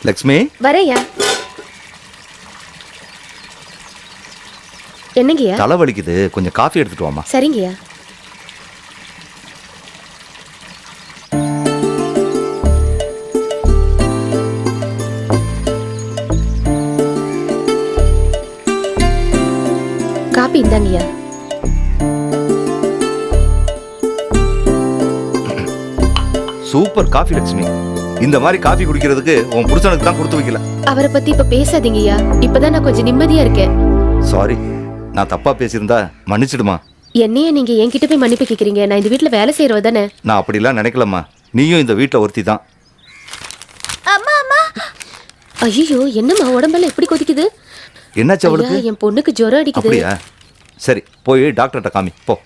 லக்ஷ்மி வரையா? என்னங்கய்யா? தலை வலிக்குது, கொஞ்சம் காஃபி எடுத்துட்டு வாமா. சரிங்கய்யா. காபி இந்தாங்கய்யா. Super coffee Lakshmi. இந்த மாதிரி காஃபி குடிக்கிறதுக்கு உன் புருஷனுக்கு தான் கொடுத்து வைக்கல. அவரை பத்தி இப்ப பேசாதீங்கய்யா. இப்பதான் நான் கொஞ்சம் நிம்மதியா இருக்கேன். சாரி, நான் தப்பா பேசியிருந்தா மன்னிச்சிடுமா. என்னைய நீங்க என்கிட்ட போய் மன்னிப்பு கேக்குறீங்க? நான் இந்த வீட்டுல வேலை செய்யறவ தானே. நான் அப்படிலாம் நினைக்கலம்மா. நீயும் இந்த வீட்டில் ஒருத்தி தான். ஐயோ, என்னம்மா உடம்பெல்லாம் எப்படி கொதிக்குது? என்னாச்சு அவளுக்கு? ஐயா, என் பொண்ணுக்கு ஜுரம் அடிக்குது. அப்படியா? சரி, போய் டாக்டர்கிட்ட காமி போ.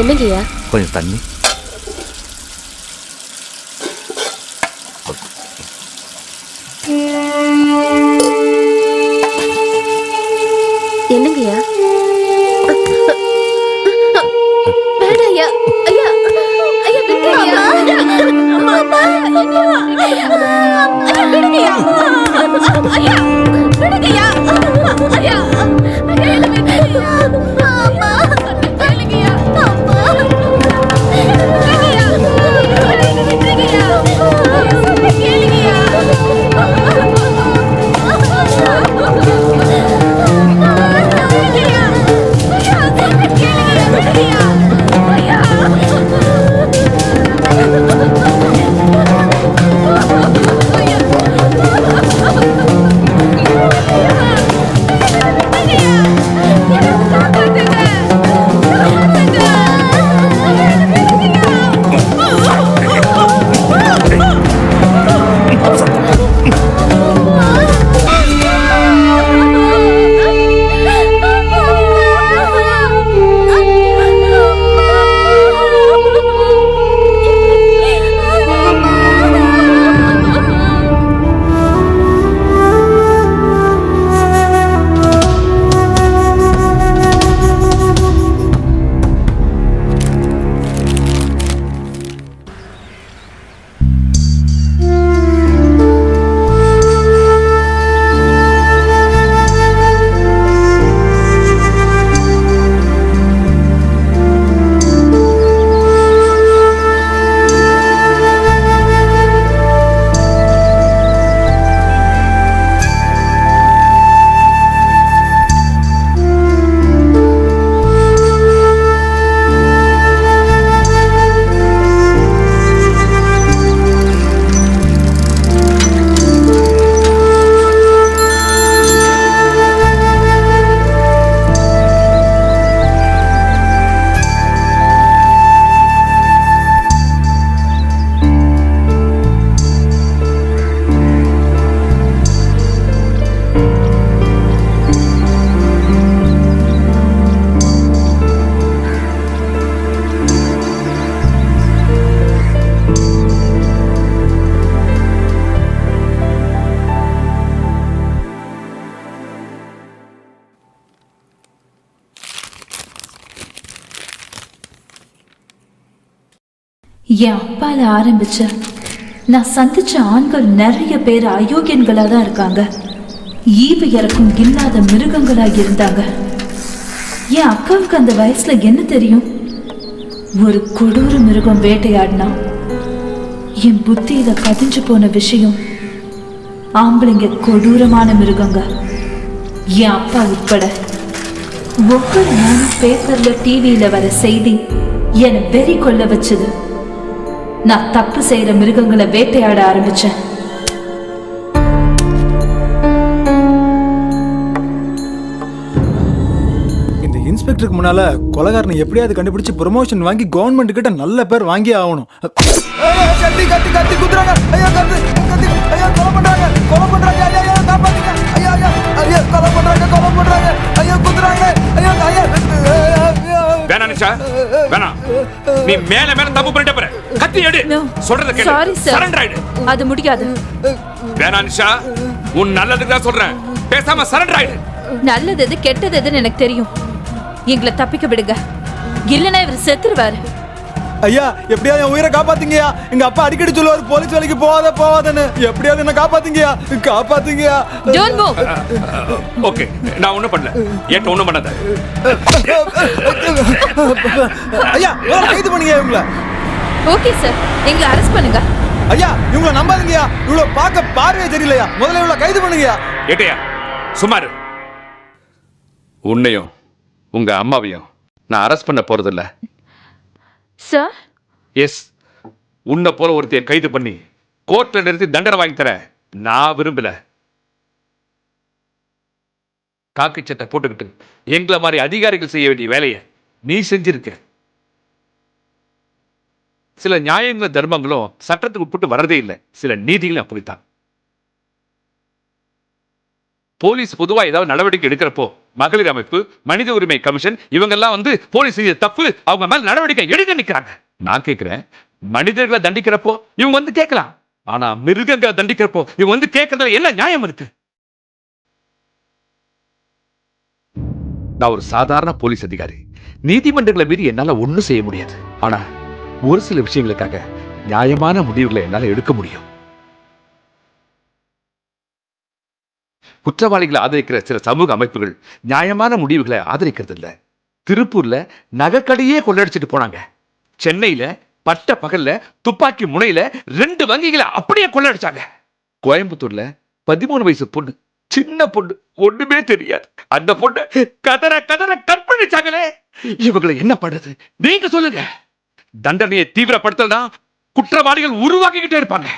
என்னங்கய்யா? கொஞ்சம் தண்ணி. என்னங்கய்யா? வேணாயா? ஐயா, ஐயா விடுங்கய்யா. அம்மா, ஐயா விடுங்கய்யா. ஐயா விடுங்கய்யா. ஐயா, ஐயா என்ன விடுங்கய்யா. அம்மா, விடுங்கய்யா. அம்மா, விடுங்கய்யா. விடுங்கய்யா. கேளுங்கய்யா. விடுங்கய்யா. என் அப்பால ஆரம்பிச்ச நான் சந்திச்ச ஆண்கள் நிறைய பேர் அயோக்கியன்களா தான் இருக்காங்க. ஈவு இறக்கும் இல்லாத மிருகங்களா இருந்தாங்க. என் அக்காவுக்கு அந்த வயசுல என்ன தெரியும்? ஒரு கொடூர மிருகம் வேட்டையாடினா என் புத்தியில பதிஞ்சு போன விஷயம், ஆம்பளைங்க கொடூரமான மிருகங்க. என் அப்பா உட்பட ஒவ்வொரு நாளும் பேப்பர்ல டிவியில வர செய்தி என்னை வெறி கொள்ள வச்சது. நான் தப்பு செய்யற மிருகங்களை வேட்டையாட ஆரம்பிச்சேன். இந்த இன்ஸ்பெக்டருக்கு முன்னால கொலைகாரனை எப்படியாவது கண்டுபிடிச்சு ப்ரொமோஷன் வாங்கி கவர்மெண்ட் கிட்ட நல்ல பேர் வாங்கி ஆகணும். கத்தி கத்தி கத்தி குத்துறாங்க. ஐயா கத்தி கத்தி. ஐயா கொலை பண்றாங்க. கொலை பண்றாங்க. ஐயா ஐயா காப்பாத்துங்க. ஐயா ஐயா ஐயா கொலை பண்றாங்க. கொலை பண்றாங்க. ஐயா குத்துறாங்க. ஐயா ஐயா வேணா நிஷா வேணா. நீ மேல மேல தப்பு பண்ணிட்ட பாரு. கத்தி எடு. சொல்றத கேளு. Sorry sir. சரண்டர் ஆயிடு. அது முடியாது. வேணா நிஷா, உன் நல்லதுக்கு தான் சொல்றேன். பேசாம சரண்டர் ஆயிடு. நல்லது எது கெட்டது எதுன்னு எனக்கு தெரியும். எங்களை தப்பிக்க விடுங்க, இல்லைன்னா இவர் செத்துருவாரு. ஐயா எப்படியாவது என் உயிரை காப்பாத்தீங்கயா. எங்க அப்பா அடிக்கடி சொல்லுவாரு போலீஸ் வேலைக்கு போகாத போகாதன்னு. எப்படியாவது என்ன காப்பாத்தீங்கயா. காப்பாத்தீங்கயா. Don't move. ஓகே, நான் ஒண்ணும் பண்ணல. ஏட்ட ஒண்ணும் பண்ணாத. ஐயா கைது பண்ணுங்க இவங்கள. ஓகே சார், எங்களை அரெஸ்ட் பண்ணுங்க. ஐயா இவங்கள நம்பாதீங்கயா. இவ்வளவு பார்க்க பார்வையே தெரியலையா. முதல்ல இவ்வளவு கைது பண்ணுங்கயா. ஏட்டையா சுமாரு. உன்னையும் உங்க அம்மாவையும் நான் அரெஸ்ட் பண்ண போறதில்ல. சார், எஸ், உன்னை போல ஒருத்தைய கைது பண்ணி கோர்ட்ல நிறுத்தி தண்டனை வாங்கி தர நான் விரும்பல. காக்கி சட்டை போட்டுக்கிட்டு எங்களை மாதிரி அதிகாரிகள் செய்ய வேண்டிய வேலையை நீ செஞ்சிருக்க. சில நியாயங்களும் தர்மங்களும் சட்டத்துக்கு உட்பட்டு வரதே இல்லை. சில நீதிகளும் அப்படித்தான். போலீஸ் பொதுவா ஏதாவது நடவடிக்கை எடுக்கிறப்போ மகளிர் அமைப்பு, மனித உரிமை கமிஷன் இவங்கெல்லாம் வந்து போலீஸ் செய்ய தப்பு, அவங்க மேல நடவடிக்கை எடுக்க நிக்கிறாங்க. நான் கேட்கிறேன், மனிதர்களை தண்டிக்கிறப்போ இவங்க வந்து கேட்கலாம், ஆனா மிருகங்களை தண்டிக்கிறப்போ இவங்க வந்து கேட்கறதுல என்ன நியாயம் இருக்கு? நான் ஒரு சாதாரண போலீஸ் அதிகாரி. நீதிமன்றங்களை மீறி என்னால ஒண்ணும் செய்ய முடியாது. ஆனா ஒரு சில விஷயங்களுக்காக நியாயமான முடிவுகளை என்னால எடுக்க முடியும். குற்றவாளிகளை ஆதரிக்கிற சில சமூக அமைப்புகள் நியாயமான முடிவுகளை ஆதரிக்கிறது இல்ல. திருப்பூர்ல நகைக்கடையே கொள்ளடிச்சிட்டு போனாங்க. சென்னையில பட்ட பகல்ல துப்பாக்கி முனையில 2 வங்கிகளை அப்படியே கொள்ளடிச்சாங்க. கோயம்புத்தூர்ல 13 வயசு பொண்ணு, சின்ன பொண்ணு, ஒண்ணுமே தெரியாது, அந்த பொண்ணு கதற கதற கற்பழிச்சாங்களே. இவங்களை என்ன பண்றது நீங்க சொல்லுங்க. தண்டனையை தீவிரப்படுத்தலாம், குற்றவாளிகள் உருவாக்கிக்கிட்டே இருப்பாங்க.